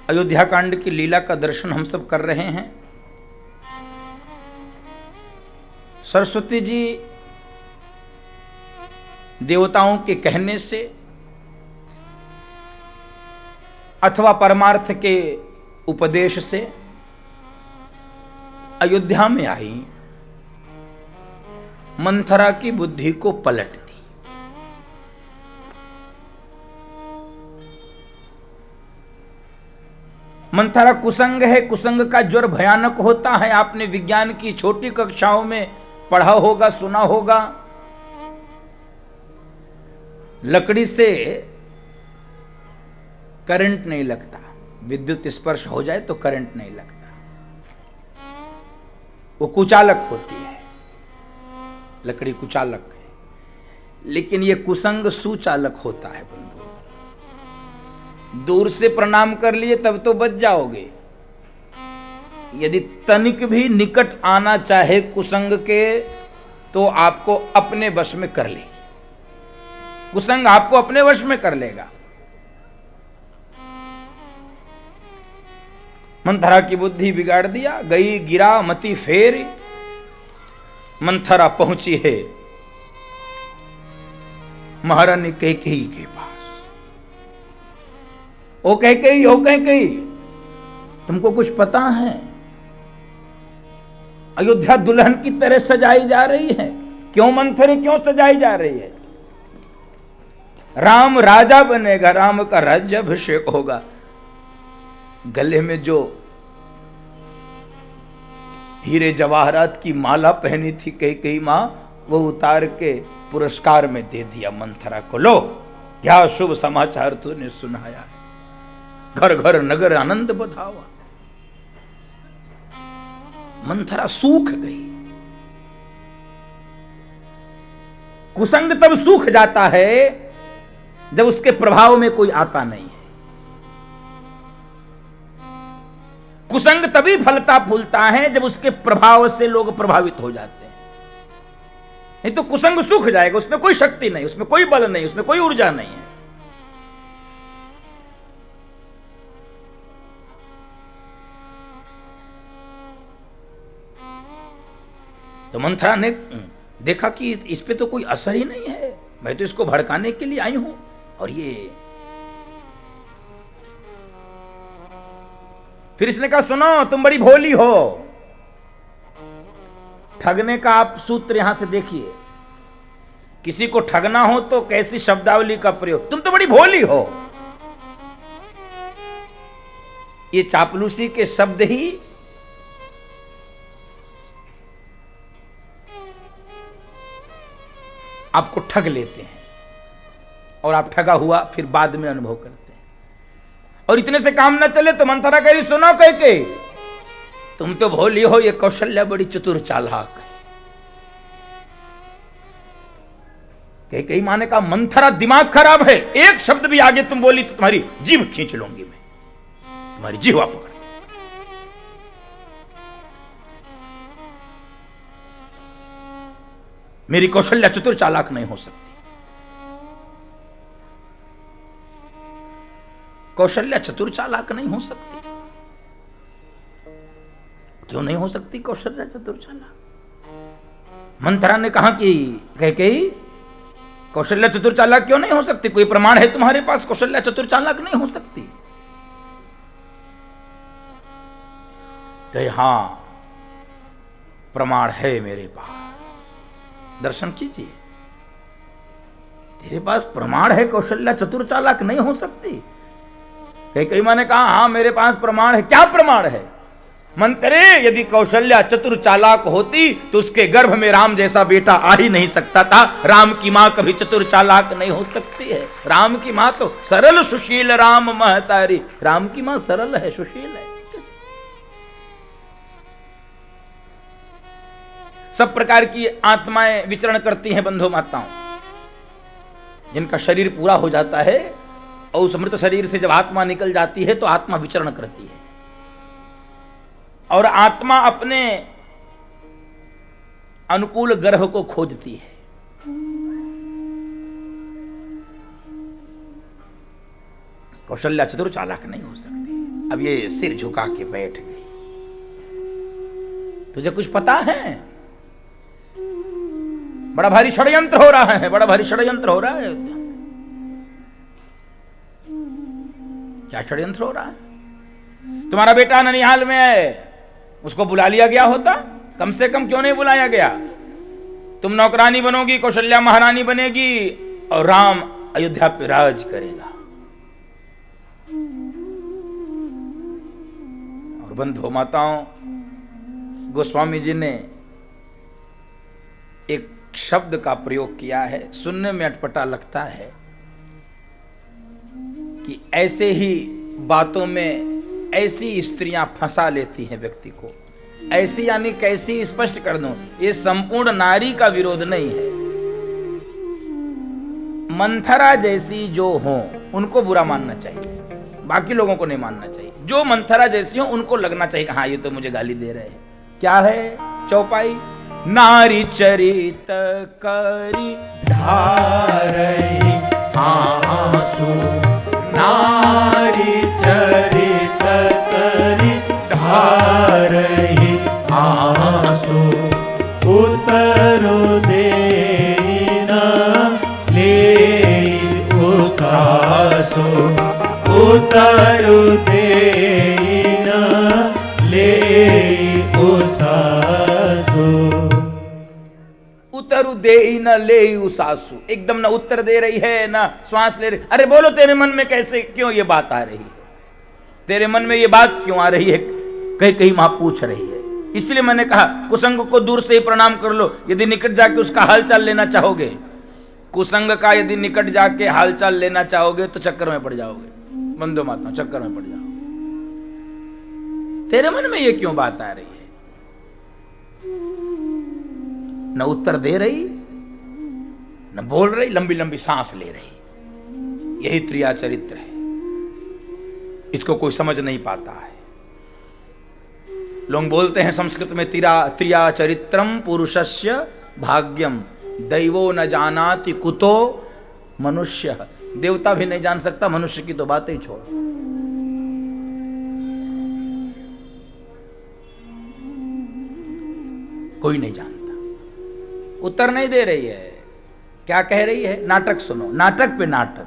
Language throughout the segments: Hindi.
अयोध्या कांड की लीला का दर्शन हम सब कर रहे हैं। सरस्वती जी देवताओं के कहने से अथवा परमार्थ के उपदेश से अयोध्या में आई, मंथरा की बुद्धि को पलट दी। मंथरा कुसंग है, कुसंग का ज्वर भयानक होता है। आपने विज्ञान की छोटी कक्षाओं में पढ़ा होगा, सुना होगा। लकड़ी से करंट नहीं लगता, विद्युत स्पर्श हो जाए तो करंट नहीं लगता, वो कुचालक होती है, लकड़ी कुचालक है। लेकिन ये कुसंग सुचालक होता है बंधु। दूर से प्रणाम कर लिए तब तो बच जाओगे, यदि तनिक भी निकट आना चाहे कुसंग के तो आपको अपने वश में कर लेगी। कुसंग आपको अपने वश में कर लेगा। मंथरा की बुद्धि बिगाड़ दिया, गई गिरा मति फेर। मंथरा पहुंची है महारानी कैकेयी के पास। ओ कैकेयी, तुमको कुछ पता है? अयोध्या दुल्हन की तरह सजाई जा रही है। क्यों मंथरे, क्यों सजाई जा रही है? राम राजा बनेगा, राम का राज्याभिषेक होगा। गले में जो हीरे जवाहरात की माला पहनी थी कैकेयी मां, वो उतार के पुरस्कार में दे दिया मंथरा को। लो, क्या शुभ समाचार तूने सुनाया है, घर घर नगर आनंद बधावा। मंथरा सूख गई। कुसंग तब सूख जाता है जब उसके प्रभाव में कोई आता नहीं है। कुसंग तभी फलता फूलता है जब उसके प्रभाव से लोग प्रभावित हो जाते हैं। नहीं तो कुसंग सूख जाएगा, उसमें कोई शक्ति नहीं, उसमें कोई बल नहीं, उसमें कोई ऊर्जा नहीं है। तो मंथरा ने देखा कि इस पे तो कोई असर ही नहीं है, मैं तो इसको भड़काने के लिए आई हूं, और ये फिर इसने कहा सुनो, तुम बड़ी भोली हो। ठगने का आप सूत्र यहां से देखिए, किसी को ठगना हो तो कैसी शब्दावली का प्रयोग, तुम तो बड़ी भोली हो। ये चापलूसी के शब्द ही आपको ठग लेते हैं, और आप ठगा हुआ फिर बाद में अनुभव करते हैं। और इतने से काम न चले तो मंथरा कह रही सुनो कैकेयी, तुम तो भोली हो, ये कौशल्या बड़ी चतुर चालाक है। कैकेयी मां ने कहा मंथरा दिमाग खराब है, एक शब्द भी आगे तुम बोली तो तुम्हारी जीभ खींच लूंगी मैं, तुम्हारी जीभ पकड़। मेरी कौशल्या चतुर चालाक नहीं हो सकती। कौशल्या चतुर चालाक नहीं हो सकती। क्यों नहीं हो सकती कौशल्या चतुर चालाक? मंथरा ने कहा कि कैकेयी, कौशल्या चतुर चालाक क्यों नहीं हो सकती? कोई प्रमाण है तुम्हारे पास कौशल्या चतुर चालाक नहीं हो सकती? कहे हां, प्रमाण है मेरे पास, दर्शन कीजिए। तेरे पास प्रमाण है कौशल्या चतुर चालाक नहीं हो सकती? कैकेयी मां ने कहा हां मेरे पास प्रमाण है। क्या प्रमाण है? मंत्रे, यदि कौशल्या चतुर चालाक होती तो उसके गर्भ में राम जैसा बेटा आ ही नहीं सकता था। राम की मां कभी चतुर चालाक नहीं हो सकती है। राम की मां तो सरल सुशील राम महतारी। राम की मां सरल है, सुशील है। सब प्रकार की आत्माएं विचरण करती हैं बंधु माताओं। जिनका शरीर पूरा हो जाता है और उस मृत शरीर से जब आत्मा निकल जाती है तो आत्मा विचरण करती है, और आत्मा अपने अनुकूल ग्रह को खोजती है। कौशल्या चतुर चालाक नहीं हो सकती। अब ये सिर झुका के बैठ गई। तुझे कुछ पता है? बड़ा भारी षड्यंत्र हो रहा है, बड़ा भारी षड्यंत्र हो रहा है। क्या षड्यंत्र हो रहा है? तुम्हारा बेटा ननिहाल में है, उसको बुला लिया गया होता, कम से कम क्यों नहीं बुलाया गया? तुम नौकरानी बनोगी, कौशल्या महारानी बनेगी और राम अयोध्या पे राज करेगा। और बंधु माताओं, गोस्वामी जी ने एक शब्द का प्रयोग किया है, सुनने में अटपटा लगता है कि ऐसे ही बातों में ऐसी स्त्रियां फंसा लेती हैं व्यक्ति को। ऐसी यानी कैसी, स्पष्ट कर दूं, ये संपूर्ण नारी का विरोध नहीं है। मंथरा जैसी जो हो उनको बुरा मानना चाहिए, बाकी लोगों को नहीं मानना चाहिए। जो मंथरा जैसी हो उनको लगना चाहिए हाँ ये तो मुझे गाली दे रहे हैं। क्या है चौपाई? नारी चरित करी धारई आंसू, नारी चरित करी धारई आंसू, उतरो देना ले उसासो, उतरो देना ले उसासो। उतरु दे न ले उसासु, एकदम ना उत्तर दे रही है ना श्वास ले रही। अरे बोलो, तेरे मन में कैसे क्यों ये बात आ रही है? तेरे मन में ये बात क्यों आ रही है? कहीं कहीं मां पूछ रही है। इसलिए मैंने कहा कुसंग को दूर से ही प्रणाम कर लो। यदि निकट जाके उसका हालचाल लेना चाहोगे, कुसंग का यदि निकट जाके हालचाल लेना चाहोगे तो चक्कर में पड़ जाओगे। बंधु माता, चक्कर में पड़ जाओगे। तेरे मन में ये क्यों बात आ रही है? न उत्तर दे रही, न बोल रही, लंबी लंबी सांस ले रही। यही त्रिया चरित्र है। इसको कोई समझ नहीं पाता है। लोग बोलते हैं संस्कृत में त्रिया चरित्रम पुरुषस्य भाग्यम, दैवो न जानाति कुतो मनुष्य। देवता भी नहीं जान सकता, मनुष्य की तो बात ही छोड़। कोई नहीं जानता। उत्तर नहीं दे रही है। क्या कह रही है? नाटक सुनो, नाटक पे नाटक।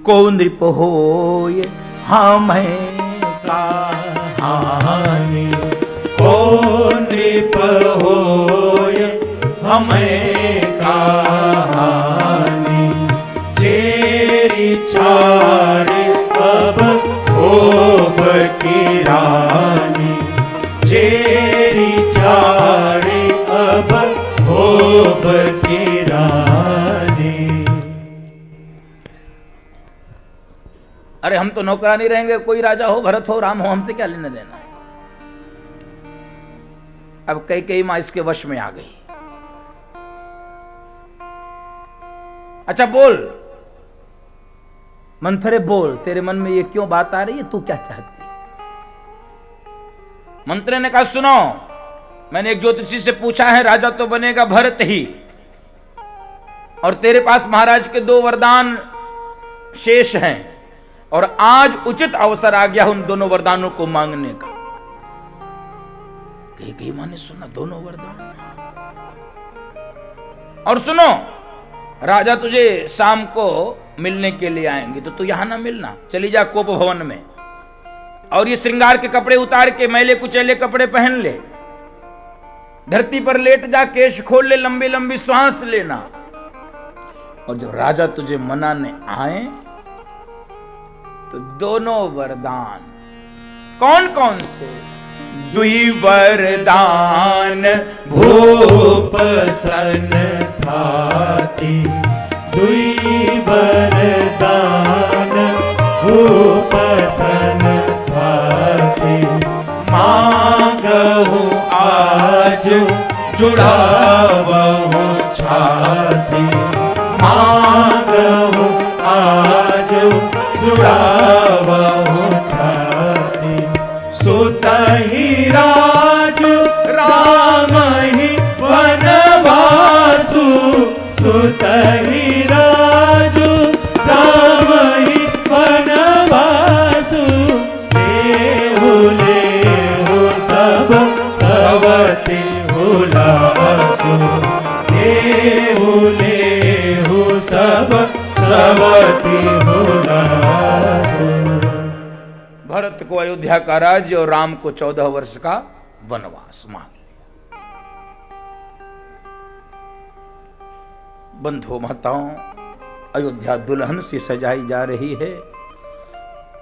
को नृप होय हमें कहानी, को नृप होय हमें कहानी, चेरी छाड़े अब होब की रानी, चेरी छाड़े अब होब की रानी। अरे हम तो नौकरानी रहेंगे, कोई राजा हो, भरत हो, राम हो, हमसे क्या लेना देना है? अब कई मां इसके वश में आ गई। अच्छा बोल मंथरे, बोल, तेरे मन में ये क्यों बात आ रही है? तू क्या चाहती? मंत्री ने कहा सुनो, मैंने एक ज्योतिषी से पूछा है, राजा तो बनेगा भरत ही, और तेरे पास महाराज के 2 वरदान शेष हैं, और आज उचित अवसर आ गया उन दोनों वरदानों को मांगने का। कई माने सुना, दोनों वरदान। और सुनो, राजा तुझे शाम को मिलने के लिए आएंगे, तो तू यहां ना मिलना, चली जा कोप भवन में, और ये श्रृंगार के कपड़े उतार के मैले कुचैले कपड़े पहन ले, धरती पर लेट जा, केश खोल ले, लंबी लंबी सांस लेना, और जब राजा तुझे मनाने आए तो दोनों वरदान। कौन कौन से? दुई वरदान भूप सन थाती, दुई वरदान भूप सन थाती, मांगहु आज जुड़ावहु छाती, मांगहु आज जुड़ावहु छाती, सुतहि राज राम ही वनवासु, सुतहि राज राम ही वनवासु, भगवती हुलासुन। भरत को अयोध्या का राज्य और राम को 14 वर्ष का वनवास मांग लिया। बंधुओं माताओं, अयोध्या दुल्हन से सजाई जा रही है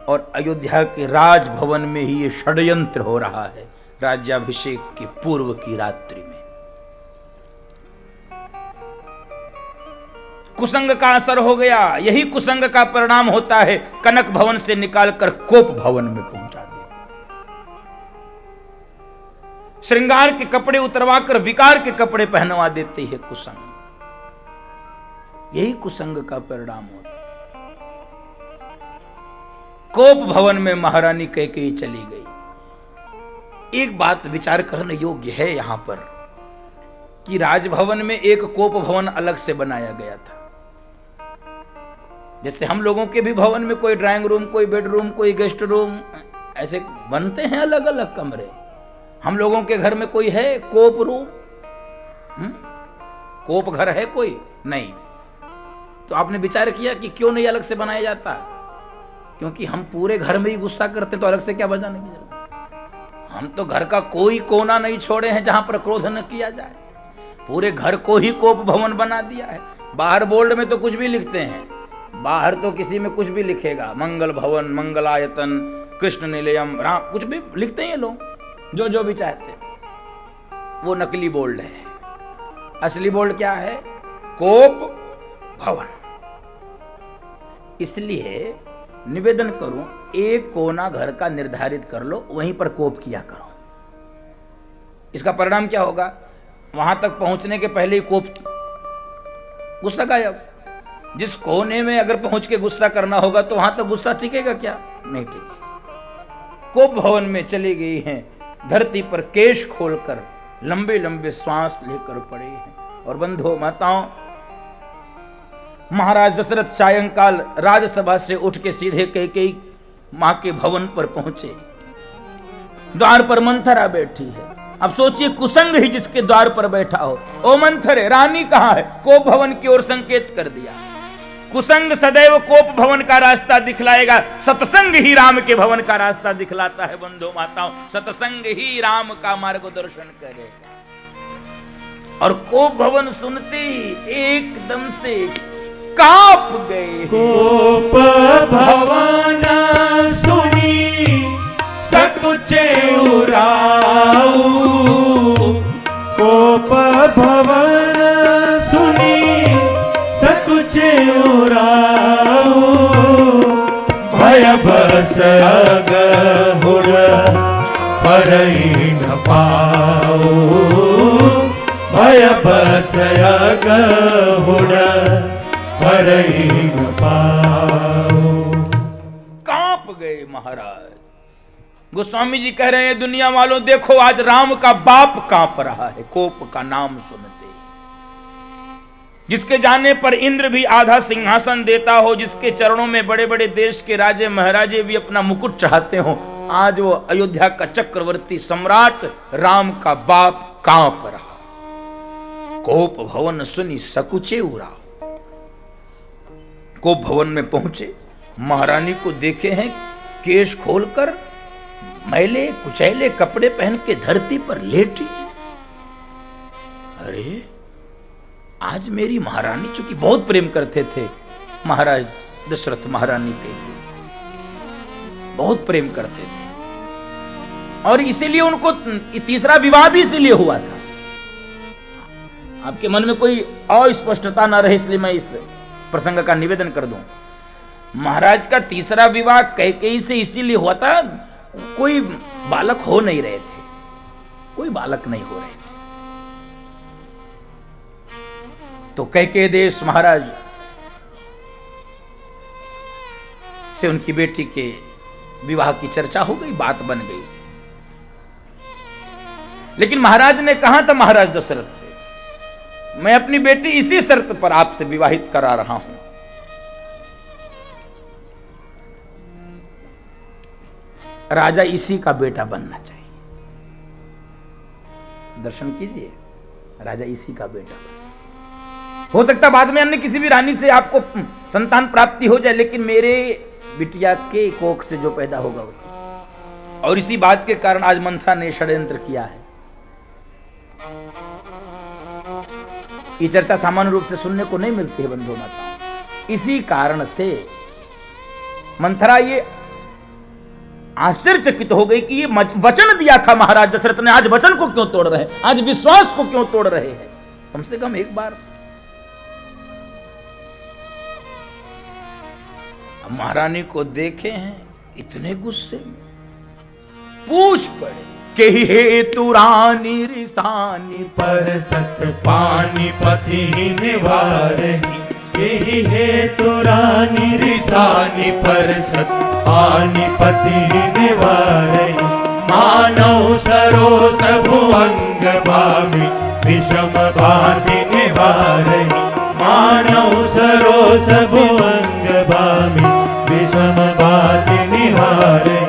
और अयोध्या के राजभवन में ही ये षड्यंत्र हो रहा है राज्याभिषेक के पूर्व की रात्रि में। कुसंग का असर हो गया। यही कुसंग का परिणाम होता है कनक भवन से निकालकर कोप भवन में पहुंचा देना, श्रृंगार के कपड़े उतरवाकर विकार के कपड़े पहनवा देते है कुसंग। यही कुसंग का परिणाम होता है। कोप भवन में महारानी कैकेयी चली गई। एक बात विचार करने योग्य है यहां पर कि राजभवन में एक कोप भवन अलग से बनाया गया था। जैसे हम लोगों के भी भवन में कोई ड्राइंग रूम, कोई बेडरूम, कोई गेस्ट रूम ऐसे बनते हैं अलग अलग कमरे। हम लोगों के घर में कोई है कोप रूम? कोप घर है कोई? नहीं। तो आपने विचार किया कि क्यों नहीं अलग से बनाया जाता? क्योंकि हम पूरे घर में ही गुस्सा करते तो अलग से क्या बजाने की जरूरत? हम तो घर का कोई कोना नहीं छोड़े हैं जहां पर क्रोध न किया जाए। पूरे घर को ही कोप भवन बना दिया है। बाहर बोर्ड में तो कुछ भी लिखते हैं, बाहर तो किसी में कुछ भी लिखेगा, मंगल भवन, मंगलायतन, कृष्ण निलयम, राम, कुछ भी लिखते हैं लोग जो जो भी चाहते। वो नकली बोर्ड है। असली बोर्ड क्या है? कोप भवन। इसलिए निवेदन करूं, एक कोना घर का निर्धारित कर लो, वहीं पर कोप किया करो। इसका परिणाम क्या होगा? वहां तक पहुंचने के पहले ही कोप गुस्सा गायब। जिस कोने में अगर पहुंच के गुस्सा करना होगा तो वहां तक गुस्सा टिकेगा क्या? नहीं टिकेगा। कोप भवन में चली गई हैं, धरती पर केश खोलकर लंबे लंबे श्वास लेकर पड़े हैं। और बंधुओं माताओं, महाराज दशरथ सायंकाल राजसभा से उठ के सीधे कैकेयी मां के भवन पर पहुंचे। द्वार पर मंथरा बैठी है। अब सोचिए, कुसंग ही जिसके द्वार पर बैठा हो। ओ मंथरे, रानी कहां है? कोप भवन की ओर संकेत कर दिया। कुसंग सदैव कोप भवन का रास्ता दिखलाएगा, सत्संग ही राम के भवन का रास्ता दिखलाता है। बंधु माताओं, सत्संग ही राम का मार्गदर्शन करेगा। और कोप भवन सुनते ही एकदम से कांप गए। कोप भवन सुनी सकुचे उराऊ, कोप भवन सुनी सकुचे उराऊ, भय बस अगहुर परई न पाऊ, भय बस अगहुर परई न पाऊ। कांप गए महाराज। गोस्वामी जी कह रहे हैं, दुनिया वालों देखो, आज राम का बाप कांप रहा है कोप का नाम सुनते। जिसके जाने पर इंद्र भी आधा सिंहासन देता हो, जिसके चरणों में बड़े बड़े देश के राजे महाराजे भी अपना मुकुट चाहते हो, आज वो अयोध्या का चक्रवर्ती सम्राट राम का बाप कांप रहा। कोप भवन सुनी सकुचे उरा। कोप भवन में पहुंचे, महारानी को देखे हैं केश खोलकर मैले कुचैले कपड़े पहन के धरती पर लेटी। अरे, आज मेरी महारानी, चूंकि बहुत प्रेम करते थे महाराज दशरथ महारानी के, बहुत प्रेम करते थे और इसीलिए उनको तीसरा विवाह भी इसीलिए हुआ था। आपके मन में कोई अस्पष्टता ना रहे, इसलिए मैं इस प्रसंग का निवेदन कर दूं। महाराज का तीसरा विवाह कैकेयी से इसीलिए हुआ था, कोई बालक हो नहीं रहे थे, कोई बालक नहीं हो रहे थे। तो कैकेयी देश महाराज से उनकी बेटी के विवाह की चर्चा हो गई, बात बन गई। लेकिन महाराज ने कहा था महाराज दशरथ से, मैं अपनी बेटी इसी शर्त पर आपसे विवाहित करा रहा हूं, राजा इसी का बेटा बनना चाहिए। दर्शन कीजिए, राजा इसी का बेटा बनना। हो सकता बाद में अन्य किसी भी रानी से आपको संतान प्राप्ति हो जाए, लेकिन मेरे बिटिया के कोख से जो पैदा होगा उसे। और इसी बात के कारण आज मंथरा ने षड्यंत्र किया है। ये चर्चा सामान्य रूप से सुनने को नहीं मिलती है बंधु माताओं। इसी कारण से मंथरा ये आश्चर्यचकित हो गई कि ये वचन दिया था महाराज दशरथ ने, आज वचन को क्यों तोड़ रहे हैं, आज विश्वास को क्यों तोड़ रहे हैं। कम से कम एक बार महारानी को देखे हैं इतने गुस्से में, पूछ पड़े के हे तू रानी रिसानी पर सत पानीपति निवारही, यही है तो रानी रिसानी पर सत पानीपति निवारही। मानव सरोस भुवंग भावी विषम बाधि निवारही, मानव सरोस भुवंग भावी विषम बाधि निवारही।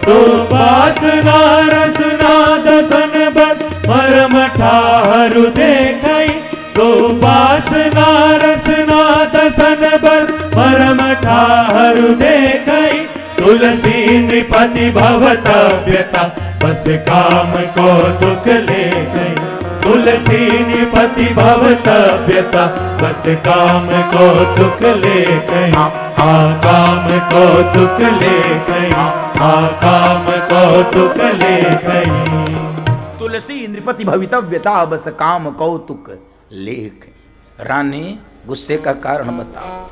तो वासना रसना दसन बल परम ठाहरु देखई, तो वासना रसना दसन बल परम ठाहरु देखई। तुलसी नृपति भवतव्यता बस काम को दुख ले गई, तुलसी नृपति भवतव्यता बस काम को दुख ले गई। हाँ काम को दुख ले गई, हाँ काम को दुख ले गई। तुलसी नृपति भवितव्यता बस काम कौतुक ले गई। रानी गुस्से का कारण बताओ,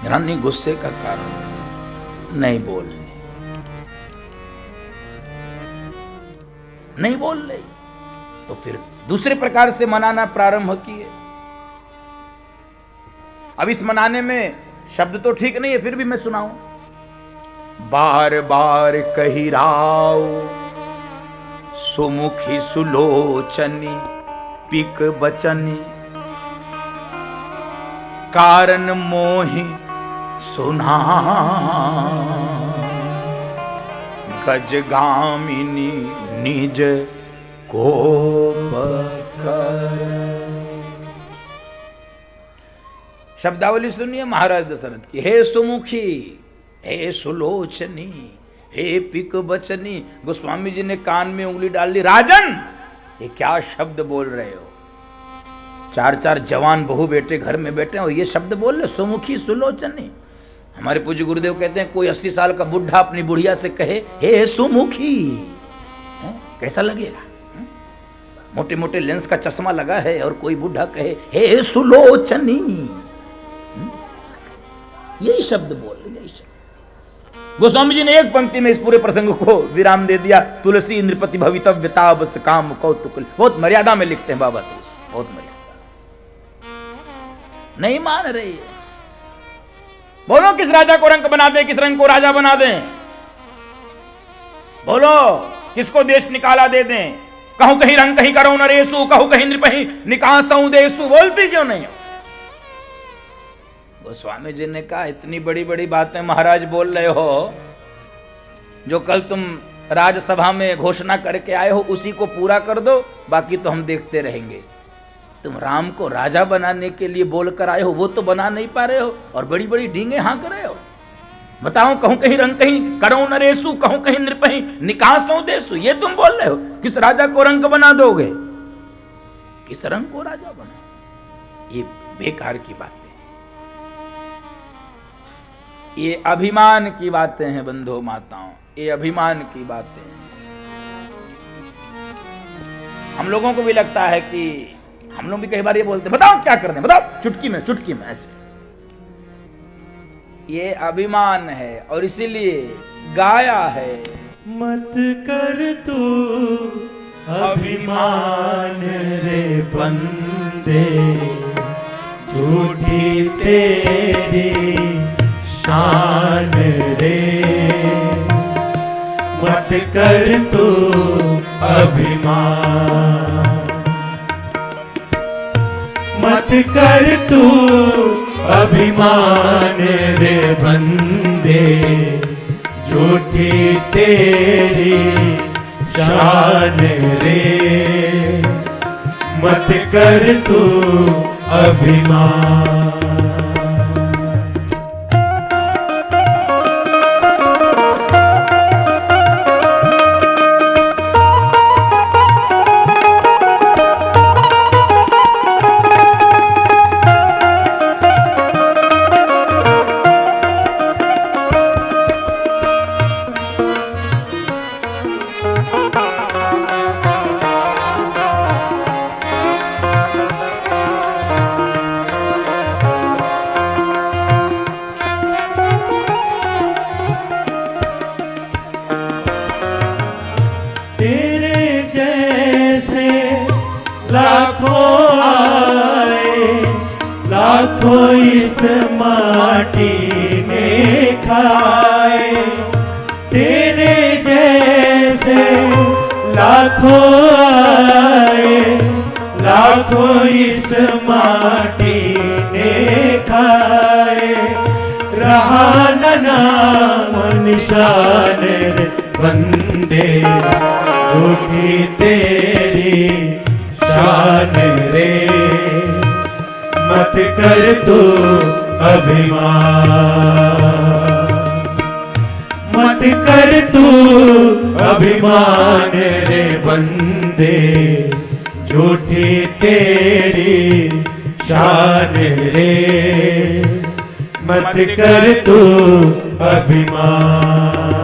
रानी गुस्से का कारण नहीं बोलने, नहीं बोल रही, तो फिर दूसरे प्रकार से मनाना प्रारंभ किए। अब इस मनाने में शब्द तो ठीक नहीं है, फिर भी मैं सुनाऊं। बार बार कही राव सुमुखी सुलोचनी पिक बचनी, कारण मोहि सुना गजगामिनी निज कोप कर। शब्दावली सुनिए महाराज दशरथ की। हे सुमुखी, हे सुलोचनी, हे पिक बचनी। गोस्वामी जी ने कान में उंगली डाल दी। राजन, ये क्या शब्द बोल रहे हो? चार चार जवान बहू बेटे घर में बैठे हो, ये शब्द बोल रहे? सुमुखी सुलोचनी। हमारे पूज्य गुरुदेव कहते हैं कोई 80 साल का बुढ़ा अपनी बुढ़िया से कहे हे सुमुखी, कैसा लगेगा? मोटे मोटे लेंस का चश्मा लगा है और कोई बुढ़ा कहे हे सुलोचनी, यही शब्द बोल रहे, यही शब्द। गोस्वामी जी ने एक पंक्ति में इस पूरे प्रसंग को विराम दे दिया। तुलसी नृपति भवितव्यता बस काम कौतुक। बहुत मर्यादा में लिखते हैं बाबा तुलसी, बहुत मर्यादा। नहीं मान रही है। बोलो किस राजा को रंक बना दें, किस रंग को राजा बना दें? बोलो किसको देश निकाला दे दें? कहूं कहीं रंग कहीं करो नरेशु, कहूं कहीं नृपहि निकासऊं देशु। बोलती क्यों नहीं हो? गोस्वामी जी ने कहा इतनी बड़ी बड़ी बातें महाराज बोल रहे हो, जो कल तुम राजसभा में घोषणा करके आए हो उसी को पूरा कर दो, बाकी तो हम देखते रहेंगे। तुम राम को राजा बनाने के लिए बोलकर आए हो, वो तो बना नहीं पा रहे हो और बड़ी बड़ी डींगे हाँक रहे हो। बताओ कहूं कहीं रंग कहीं करो नरेशु, कहूं कहीं नृपहि निकासऊं देशु, ये तुम बोल रहे हो? किस राजा को रंग बना दोगे? किस रंग को राजा बना? ये बेकार की बातें, ये अभिमान की बातें हैं बंधु माताओं, ये अभिमान की बातें। हम लोगों को भी लगता है कि हम लोग भी कई बार ये बोलते हैं बताओ क्या कर दें, बताओ चुटकी में ऐसे। ये अभिमान है और इसीलिए गाया है मत कर तू अभिमान रे बंदे, झूठी तेरी शान रे। मत कर तू अभिमान, मत कर तू अभिमान रे बंदे, झूठी तेरी शान रे। मत कर तू अभिमान। तेरे जैसे लाखों आए, लाखों इस माटी ने खाए। तेरे जैसे लाखों आए, लाखों इस माटी ने खाए। रहा न नाम निशान रे बंदे, झूठी तेरी शान रे। मत कर तू अभिमान, मत कर तू अभिमान रे बंदे, झूठी तेरी शान रे। मत कर तू अभिमान।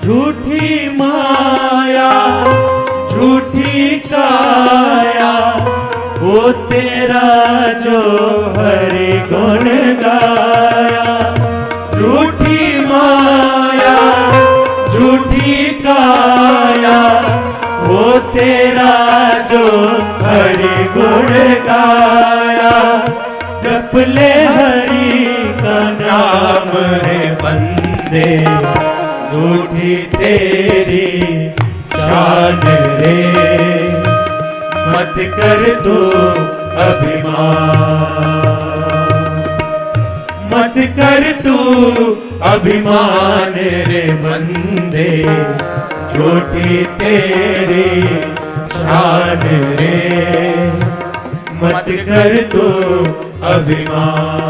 झूठी माया, झूठी काया, वो तेरा जो हरि गुण गाया। झूठी माया, झूठी काया, वो तेरा जो हरि गुण गाया। जप ले हरि का नाम रे बंदे, झूठी तेरी शान रे। मत कर तू अभिमान, मत कर तू अभिमान रे बंदे, झूठी तेरी शान रे। मत कर तू अभिमान,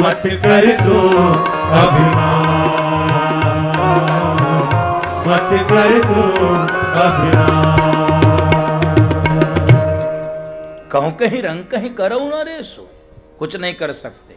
मत कर तू अभिमान, मत कर तू अभिमान। कहूं कहीं रंग कहीं करो न रेसो, कुछ नहीं कर सकते।